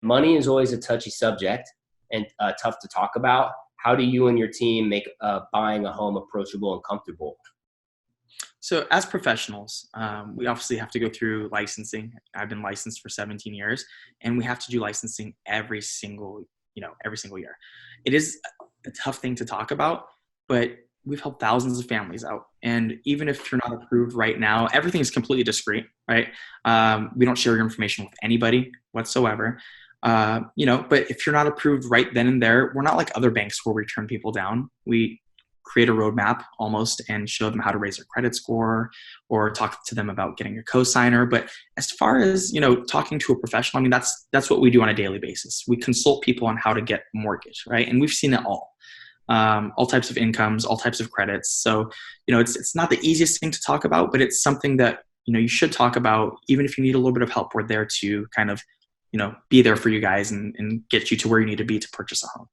money is always a touchy subject and tough to talk about. How do you and your team make buying a home approachable and comfortable? So as professionals, we obviously have to go through licensing. I've been licensed for 17 years, and we have to do licensing every single year. It is a tough thing to talk about, but we've helped thousands of families out. And even if you're not approved right now, everything is completely discreet, right? We don't share your information with anybody whatsoever. But if you're not approved right then and there, we're not like other banks where we turn people down. We create a roadmap almost and show them how to raise their credit score or talk to them about getting a cosigner. But as far as, talking to a professional, I mean, that's what we do on a daily basis. We consult people on how to get a mortgage, right? And we've seen it all types of incomes, all types of credits. So, it's not the easiest thing to talk about, but it's something that, you should talk about. Even if you need a little bit of help, we're there to kind of, be there for you guys and get you to where you need to be to purchase a home.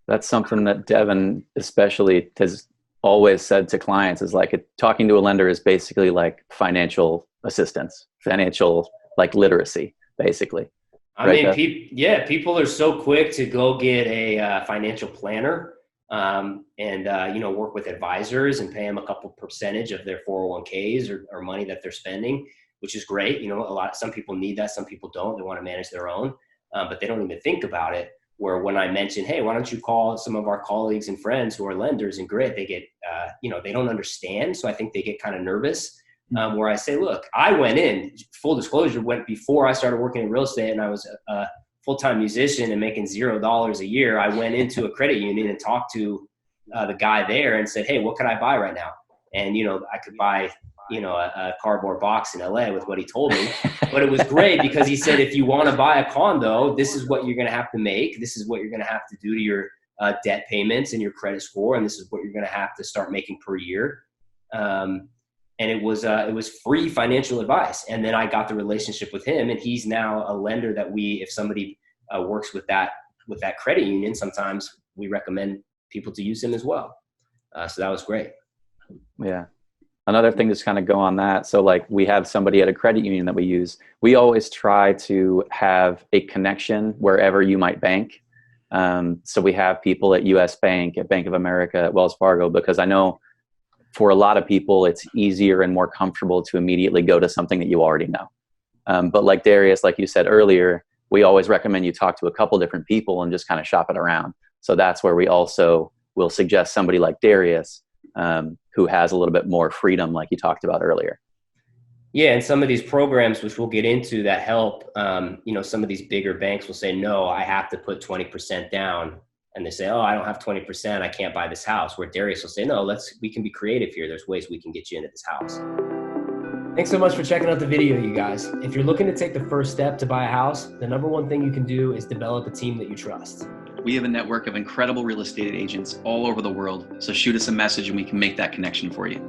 That's something that Devin especially has always said to clients is like talking to a lender is basically like financial assistance, financial like literacy, basically. People are so quick to go get a financial planner and work with advisors and pay them a couple percentage of their 401ks or money that they're spending, which is great. Some people need that. Some people don't. They want to manage their own, but they don't even think about it. Where when I mention, hey, why don't you call some of our colleagues and friends who are lenders and grit, they get, they don't understand. So I think they get kind of nervous. Where I say, look, I went in, full disclosure, before I started working in real estate and I was a full-time musician and making $0 a year. I went into a credit union and talked to the guy there and said, hey, what can I buy right now? And, I could buy, a cardboard box in LA with what he told me, but it was great because he said, if you want to buy a condo, this is what you're going to have to make. This is what you're going to have to do to your debt payments and your credit score. And this is what you're going to have to start making per year. And it was free financial advice. And then I got the relationship with him, and he's now a lender that if somebody works with that credit union, sometimes we recommend people to use him as well. So that was great. Yeah. Another thing that's kind of go on that. So like we have somebody at a credit union that we use. We always try to have a connection wherever you might bank. So we have people at US Bank, at Bank of America, at Wells Fargo, because I know for a lot of people, it's easier and more comfortable to immediately go to something that you already know. But like Darius, like you said earlier, we always recommend you talk to a couple different people and just kind of shop it around. So that's where we also will suggest somebody like Darius, who has a little bit more freedom, like you talked about earlier. Yeah, and some of these programs, which we'll get into, that help, some of these bigger banks will say, no, I have to put 20% down. And they say, oh, I don't have 20%. I can't buy this house. Where Darius will say, no, we can be creative here. There's ways we can get you into this house. Thanks so much for checking out the video, you guys. If you're looking to take the first step to buy a house, the number one thing you can do is develop a team that you trust. We have a network of incredible real estate agents all over the world. So shoot us a message and we can make that connection for you.